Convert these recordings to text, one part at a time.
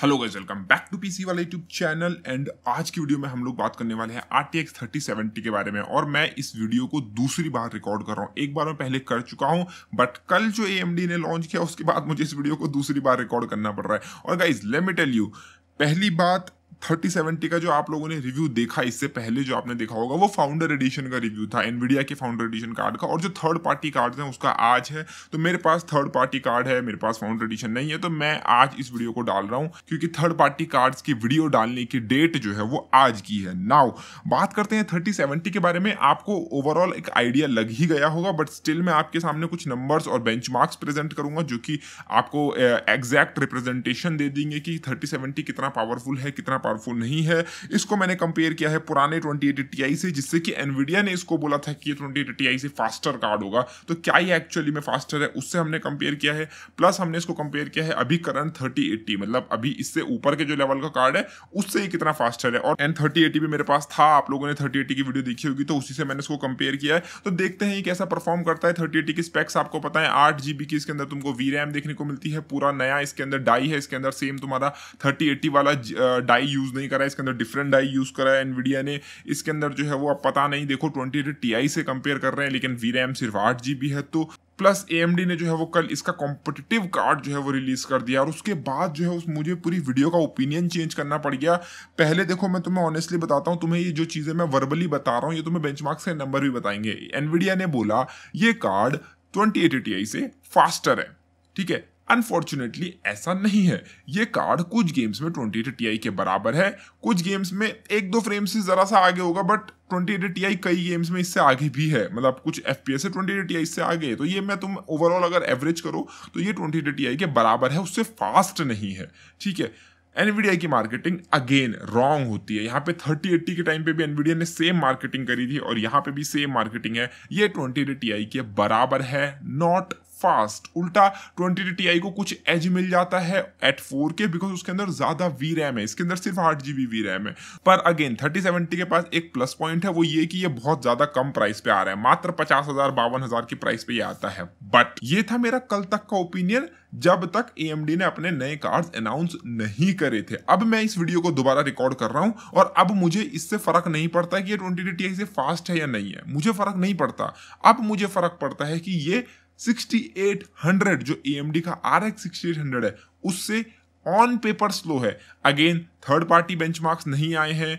Hello guys, welcome back to PC वाला YouTube channel. And आज की वीडियो में हम लोग बात करने वाले हैं RTX 3070 के बारे में। और मैं इस वीडियो को दूसरी बार रिकॉर्ड कर रहा हूँ। एक बार मैं पहले कर चुका हूँ, बट कल जो AMD ने लॉन्च किया उसके बाद मुझे इस वीडियो को दूसरी बार रिकॉर्ड करना पड़ रहा है। और guys let me tell you, पहली बात 3070 का जो आप लोगों ने रिव्यू देखा, इससे पहले जो आपने देखा होगा वो फाउंडर एडिशन का रिव्यू था, एनवीडिया के फाउंडर एडिशन कार्ड का। और जो थर्ड पार्टी कार्ड हैं उसका आज है। तो मेरे पास थर्ड पार्टी कार्ड है, मेरे पास फाउंडर एडिशन नहीं है, तो मैं आज इस वीडियो को डाल रहा हूं क्योंकि थर्ड पार्टी कार्ड्स की वीडियो डालने की डेट जो है वो आज की है। नाउ बात करते हैं 3070 के बारे में। आपको ओवरऑल एक आइडिया लग ही गया होगा, बट स्टिल मैं आपके सामने कुछ नंबर्स और बेंचमार्क्स प्रेजेंट करूंगा जो कि आपको एग्जैक्ट रिप्रेजेंटेशन दे देंगे कि 3070 कितना पावरफुल है, कितना पावरफुल नहीं है। इसको मैंने कंपेयर किया है पुराने 2080 Ti से, जिससे कि एनवीडिया ने इसको बोला था कि ये 2080 Ti से फास्टर कार्ड होगा। तो क्या ये एक्चुअली में फास्टर है, उससे हमने कंपेयर किया है। प्लस हमने इसको कंपेयर किया है अभी करंट 3080, मतलब अभी इससे ऊपर के जो लेवल का कार्ड है उससे ये कितना फास्टर है। और एन 3080 भी मेरे पास था, आप लोगों ने 3080 की वीडियो देखी होगी, तो उसी से मैंने इसको कंपेयर किया है। तो देखते हैं ये कैसा परफॉर्म करता है। 3080 की स्पेक्स आपको पता है, 8GB की इसके अंदर तुमको VRAM देखने को मिलती है। पूरा नया इसके अंदर डाई है, इसके अंदर सेम तुम्हारा 3080 वाला डाई यूज नहीं करा है, इसके अंदर डिफरेंट डाई यूज करा है एनवीडिया ने। इसके अंदर जो है वो अब पता नहीं, देखो 2080 Ti से कंपेयर कर रहे हैं, लेकिन VRAM सिर्फ 8GB है। तो प्लस AMD ने जो है वो कल इसका कॉम्पिटिटिव कार्ड जो है वो रिलीज कर दिया। और उसके बाद जो है मुझे पूरी वीडियो का ओपिनियन चेंज करना पड़ गया। पहले देखो, मैं तुम्हें ऑनेस्टली बताता हूँ, तुम्हें ये जो चीजें मैं वर्बली बता रहा हूँ ये तुम्हें बेंचमार्क्स के नंबर भी बताएंगे। एनवीडिया ने बोला ये कार्ड 2080 Ti से फास्टर है, ठीक है। अनफॉर्चुनेटली ऐसा नहीं है। ये कार्ड कुछ गेम्स में 2080 Ti के बराबर है, कुछ गेम्स में एक दो फ्रेम से जरा सा आगे होगा, बट 2080 Ti कई गेम्स में इससे आगे भी है। मतलब कुछ FPS है 2080 Ti इससे आगे है। तो ये मैं तुम ओवरऑल अगर एवरेज करो तो ये 2080 Ti के बराबर है, उससे फास्ट नहीं है, ठीक है। एनवीडिया की मार्केटिंग अगेन रॉन्ग होती है। यहाँ पे 3080 के टाइम पे भी एनवीडिया ने सेम मार्केटिंग करी थी और यहाँ पे भी सेम मार्केटिंग है। ये 2080 Ti के बराबर है, नॉट फास्ट। उल्टा 2080 Ti को कुछ एज मिल जाता है एट 4K बिकॉज उसके अंदर ज्यादा VRAM है, इसके अंदर सिर्फ 8GB VRAM है। पर अगेन 3070 के पास एक प्लस पॉइंट है, वो ये कि ये बहुत ज्यादा कम प्राइस पे आ रहा है, मात्र 50,000 52,000 की प्राइस पे ये आता है। बट ये था मेरा कल तक का ओपिनियन, जब तक AMD ने अपने नए कार्ड्स अनाउंस नहीं करे थे। अब मैं इस वीडियो को दोबारा रिकॉर्ड कर रहा हूं और अब मुझे इससे फर्क नहीं पड़ता कि ये 2080 Ti से फास्ट है या नहीं है, मुझे फर्क नहीं पड़ता। अब मुझे फर्क पड़ता है कि ये 6800 जो AMD का RX 6800 है उससे ऑन पेपर स्लो है। अगेन थर्ड पार्टी बेंचमार्क्स नहीं आए हैं।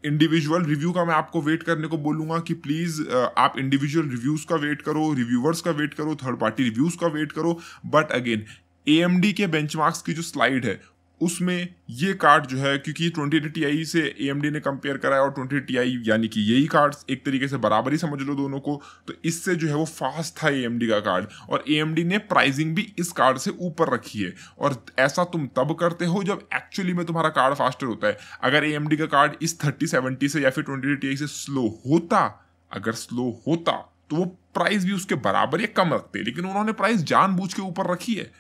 इंडिविजुअल रिव्यू का मैं आपको वेट करने को बोलूंगा कि प्लीज आप इंडिविजुअल रिव्यूज का वेट करो, रिव्यूवर्स का वेट करो, थर्ड पार्टी रिव्यूज का वेट करो। बट अगेन AMD के बेंचमार्क्स की जो स्लाइड है उसमें ये कार्ड जो है, क्योंकि 2080 Ti से AMD ने कंपेयर करा है और 2080 Ti यानी कि यही कार्ड एक तरीके से बराबर ही समझ लो दोनों को, तो इससे जो है वो फास्ट था AMD का कार्ड। और AMD ने प्राइसिंग भी इस कार्ड से ऊपर रखी है। और ऐसा तुम तब करते हो जब एक्चुअली में तुम्हारा कार्ड फास्टर होता है। अगर AMD का कार्ड इस 3070 से या फिर 2080 Ti से स्लो होता, अगर स्लो होता तो वो प्राइस भी उसके बराबर या कम रखते, लेकिन उन्होंने प्राइस जानबूझ के ऊपर रखी है।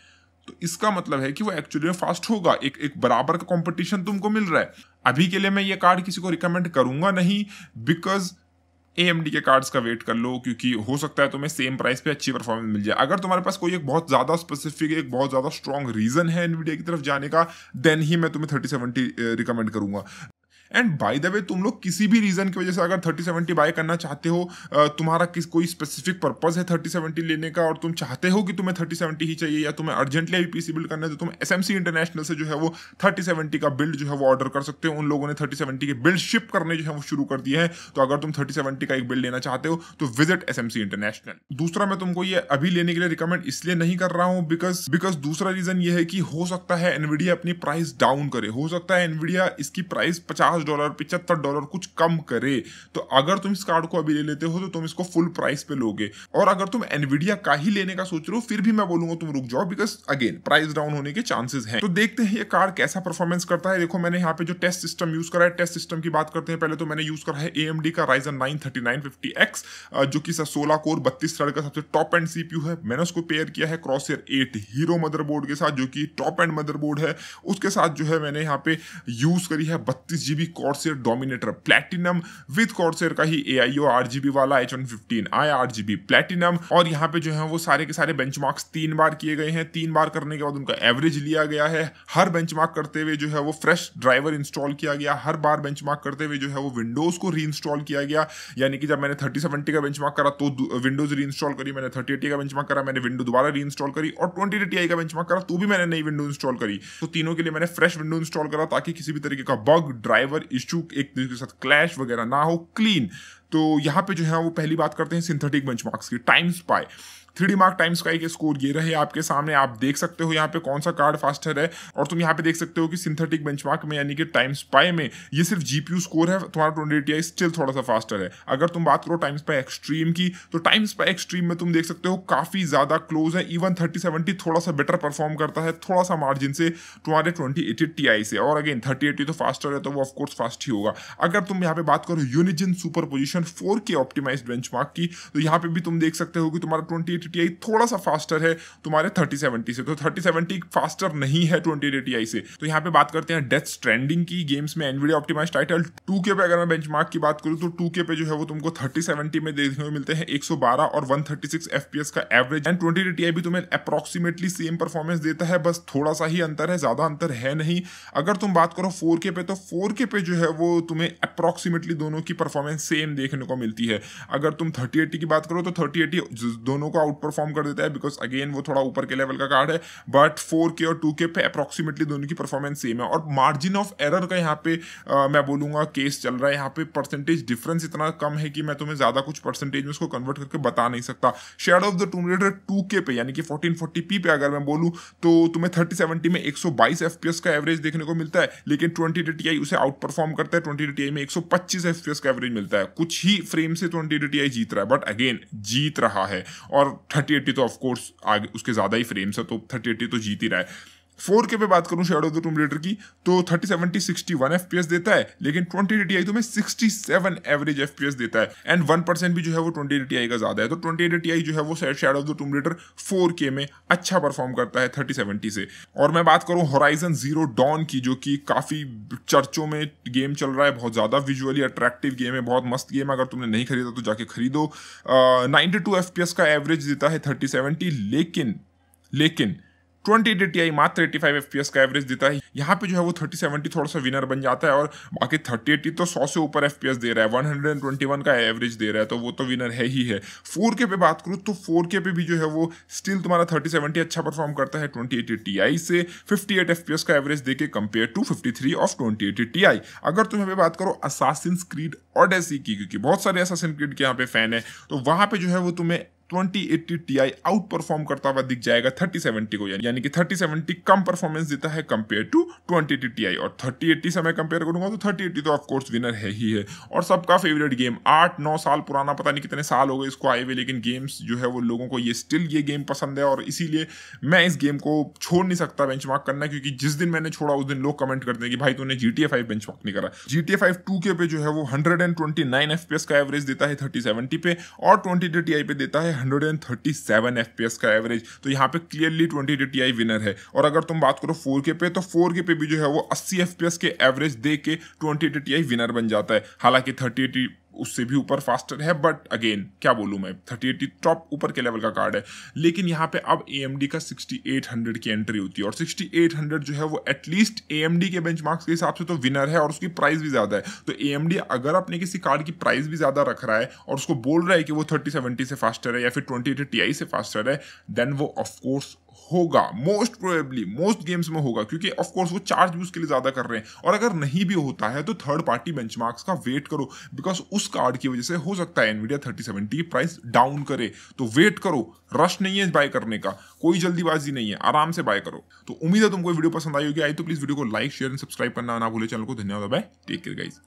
तो इसका मतलब है कि वो एक्चुअली में फास्ट होगा। एक बराबर का कंपटीशन तुमको मिल रहा है। अभी के लिए मैं ये कार्ड किसी को रिकमेंड करूंगा नहीं, बिकॉज AMD के कार्ड्स का वेट कर लो, क्योंकि हो सकता है तुम्हें सेम प्राइस पे अच्छी परफॉर्मेंस मिल जाए। अगर तुम्हारे पास कोई एक बहुत ज्यादा स्पेसिफिक, एक बहुत ज्यादा स्ट्रॉन्ग रीजन है एनवीडिया की तरफ जाने का, देन ही मैं तुम्हें 3070 रिकमेंड करूंगा। एंड बाय द वे, तुम लोग किसी भी रीजन की वजह से अगर 3070 बाय करना चाहते हो, तुम्हारा कोई स्पेसिफिक पर्पस है 3070 लेने का और तुम चाहते हो कि तुम्हें 3070 ही चाहिए, या तुम्हें अर्जेंटली अभी PC बिल्ड करना है, तो तुम SMC इंटरनेशनल से जो है वो 3070 का बिल्ड जो है वो ऑर्डर कर सकते हो। उन लोगों ने 3070 के बिल्ड शिप करने जो है वो शुरू कर दिए हैं। तो अगर तुम 3070 का एक बिल्ड लेना चाहते हो तो विजिट SMC इंटरनेशनल। दूसरा, मैं तुमको ये अभी लेने के लिए रिकमेंड इसलिए नहीं कर रहा हूँ बिकॉज दूसरा रीजन ये है कि हो सकता है एनवीडिया अपनी प्राइस डाउन करे, हो सकता है एनवीडिया इसकी प्राइस $50 $75 कुछ कम करे। तो अगर तुम इस कार्ड को अभी ले लेते हो तो तुम इसको फुल प्राइस पे लोगे। और अगर तुम एनवीडिया का ही लेने का सोच रहे हो फिर भी मैं बोलूंगा तुम रुक जाओ, बिकॉज अगेन प्राइस डाउन होने के चांसेस हैं। तो देखते हैं ये कार्ड कैसा परफॉर्मेंस करता है। देखो, मैंने यहाँ पे जो टेस्ट सिस्टम यूज करा है, टेस्ट सिस्टम की बात करते हैं। पहले तो मैंने यूज करा है AMD का Ryzen 9 3950X, जो कि 16 कोर 32 थ्रेड का सबसे टॉप एंड CPU है। मैंने उसको पेयर किया है Crosshair 8 हीरो मदरबोर्ड के साथ, जो कि टॉप एंड मदरबोर्ड है। उसके साथ जो है मैंने यहाँ पे यूज करी है 32GB Corsair dominator platinum with Corsair का ही AIO RGB वाला H115i RGB प्लैटिनम। और यहाँ पे जो है वो सारे के सारे बेंचमार्क्स 3 बार किए गए हैं। 3 बार करने के बाद उनका एवरेज लिया गया है। हर बेंचमार्क करते हुए जो है वो फ्रेश ड्राइवर इंस्टॉल किया गया। हर बार बेंचमार्क करते हुए जो है वो विंडोज को रीइंस्टॉल किया गया। यानी कि जब मैंने 3070 का बेंचमार्क करा तो विंडोज रीइंस्टॉल करी, मैंने 3080 का बेंचमार्क करा मैंने विंडो दोबारा रीइंस्टॉल करी, और 2080 का बेंचमार्क करा तो भी मैंने नई विंडो इंस्टॉल करी। तो तीनों के लिए मैंने फ्रेश विंडो इंस्टॉल करा ताकि किसी भी तरीके का बग ड्राइवर इशू एक दूसरे के साथ क्लैश वगैरह ना हो, क्लीन। तो यहाँ पे जो है वो पहली बात करते हैं सिंथेटिक बेंचमार्क्स की। Time spy 3D mark time sky के स्कोर ये रहे आपके सामने। आप देख सकते हो यहाँ पे कौन सा कार्ड फास्टर है, और तुम यहाँ पे देख सकते हो कि सिंथेटिक बेंचमार्क में यानी कि टाइम स्पाई में ये सिर्फ GPU स्कोर है, तुम्हारा 2080 स्टिल थोड़ा सा फास्टर है। अगर तुम बात करो टाइम स्पाई एक्सट्रीम की, तो टाइम स्पाई एक्सट्रीम में तुम देख सकते हो काफी ज्यादा क्लोज है। इवन 3070 थोड़ा सा बेटर परफॉर्म करता है, थोड़ा सा मार्जिन से तुम्हारे 2080 Ti से। और अगेन 3080 तो फास्टर है तो वो ऑफकोर्स फास्ट ही होगा। अगर तुम यहाँ पे बात करो यूनिजिन सुपरपोजिशन 4K ऑप्टिमाइज्ड बेंचमार्क की, तो यहाँ पे भी तुम देख सकते हो कि तुम्हारा 2080 Ti थोड़ा सा फास्टर है तुम्हारे 3070 से। तो 3070 फास्टर नहीं है 2080 Ti से। तो यहाँ पे बात करते हैं डेथ स्ट्रैंडिंग की गेम्स में एनवीडिया ऑप्टिमाइज्ड टाइटल 2K पे। अगर मैं बेंचमार्क की बात करूँ तो 2K पे जो है वो तुमको 3070 में देखने को मिलते हैं 112 और 136 FPS का एवरेज। एंड 2080 Ti भी तुम्हें अप्रोक्सीमेटली सेम परफॉर्मेंस देता है, बस थोड़ा सा ही अंतर है, ज्यादा अंतर है नहीं। अगर तुम बात करो 4K पे, तो 4K पे जो है वो तुम्हें अप्रोक्सीमेटली दोनों की परफॉर्मेंस सेम देखने को मिलती है। अगर तुम 3080 की बात करो तो 3080 दोनों को आउट परफॉर्म कर देता है, बिकॉज अगेन वो थोड़ा ऊपर के लेवल का कार्ड है। बट 4K और 2K पे अप्रोक्सीमेटली दोनों की परफॉर्मेंस सेम है। और मार्जिन ऑफ एरर का यहाँ पे मैं बोलूंगा केस चल रहा है। यहाँ पे परसेंटेज डिफरेंस इतना कम है कि मैं तुम्हें ज्यादा कुछ परसेंटेज में उसको कन्वर्ट करके बता नहीं सकता। Shadow of the टूम raider 2K पे यानी कि 1440p पे अगर मैं बोलूं तो तुम्हें 3070 में 122 FPS का एवरेज देखने को मिलता है, लेकिन 2080 Ti उसे आउट परफॉर्म करता है। 2080 Ti में 125 FPS का एवरेज मिलता है। कुछ ही फ्रेम से 2080 Ti जीत रहा है, बट अगेन जीत रहा है। और 3080 तो ऑफकोर्स आगे उसके ज्यादा ही फ्रेम्स है, तो 3080 तो जीत ही रहा है। 4K पे बात करूं शैडो ऑफ द टूम रेडर की, तो 3070 61 FPS देता है, लेकिन 2080 Ti तुम्हें 67 एवरेज FPS देता है। एंड 1% भी जो है वो 2080 Ti का ज्यादा है। तो 2080 Ti जो है वो shadow of the टूम raider 4K में अच्छा परफॉर्म करता है 3070 से। और मैं बात करूं होराइजन जीरो डॉन की, जो कि काफी चर्चों में गेम चल रहा है, बहुत ज्यादा विजुअली अट्रैक्टिव गेम है, बहुत मस्त गेम है। अगर तुमने नहीं खरीदा तो जाके खरीदो। 92 FPS का एवरेज देता है 3070, लेकिन 2080 Ti मात्र 85 FPS का एवरेज देता है। यहाँ पे जो है वो 3070 थोड़ा सा विनर बन जाता है, और बाकी 3080 तो 100 से ऊपर FPS दे रहा है, 121 का एवरेज दे रहा है, तो वो तो विनर है ही है। 4K पे बात करूँ तो 4K पे भी जो है वो स्टिल तुम्हारा 3070 अच्छा परफॉर्म करता है 2080 Ti से 58 FPS का एवरेज देके कंपेयर टू 53 ऑफ 2080 Ti। अगर तुम यहाँ पे बात करो असासिन्स क्रीड ओडेसी की, क्योंकि बहुत सारे असासिन क्रीड के यहाँ पे फैन है, तो वहां पे जो है वो तुम्हें 2080 Ti आउट परफॉर्म करता हुआ दिख जाएगा 3070 को। यानी कि 3070 कम परफॉर्मेंस देता है कंपेयर टू 2080 Ti, और 3080 से मैं कंपेयर करूंगा तो 3080 तो ऑफकोर्स विनर है ही है। और सबका फेवरेट गेम 8-9 साल पुराना, पता नहीं कितने साल हो गए इसको आए हुए, लेकिन गेम्स जो है वो लोगों को ये गेम पसंद है, और इसीलिए मैं इस गेम को छोड़ नहीं सकता बेंचमार्क करना, क्योंकि जिस दिन मैंने छोड़ा उस दिन लोग कमेंट करते हैं कि भाई तूने GTA 5 बेंचमार्क नहीं करा। GTA 5 2K पे जो है वो 129 FPS का एवरेज देता है 3070 पे, और 2080 Ti पे देता है 137 FPS का एवरेज। तो यहाँ पे क्लियरली 2080 Ti विनर है। और अगर तुम बात करो 4K पे, तो 4K पे भी जो है वो 80 FPS के एवरेज दे के 2080 Ti विनर बन जाता है। हालांकि 3080 उससे भी ऊपर फास्टर है, बट अगेन क्या बोलूं मैं, 3080 टॉप ऊपर के लेवल का कार्ड है। लेकिन यहाँ पे अब AMD का 6800 की एंट्री होती है, और 6800 जो है वो एटलीस्ट AMD के बेंचमार्क्स के हिसाब से तो विनर है, और उसकी प्राइस भी ज्यादा है। तो AMD अगर अपने किसी कार्ड की प्राइस भी ज्यादा रख रहा है और उसको बोल रहा है कि वो 3070 से फास्टर है या फिर 2080 Ti से फास्टर है, देन वो ऑफकोर्स होगा, मोस्ट प्रोबेबली मोस्ट गेम्स में होगा, क्योंकि ऑफ कोर्स वो चार्ज भी उसके लिए ज्यादा कर रहे हैं। और अगर नहीं भी होता है तो थर्ड पार्टी बेंचमार्क्स का वेट करो, बिकॉज उस कार्ड की वजह से हो सकता है Nvidia 3070 प्राइस डाउन करे। तो वेट करो, रश नहीं है बाय करने का, कोई जल्दीबाजी नहीं है, आराम से बाय करो। तो उम्मीद है तुमको वीडियो पसंद आई होगी। आई तो प्लीज वीडियो को लाइक शेयर एंड सब्सक्राइब करना ना भूले चैनल को। धन्यवाद, बाय, टेक केयर गाइस।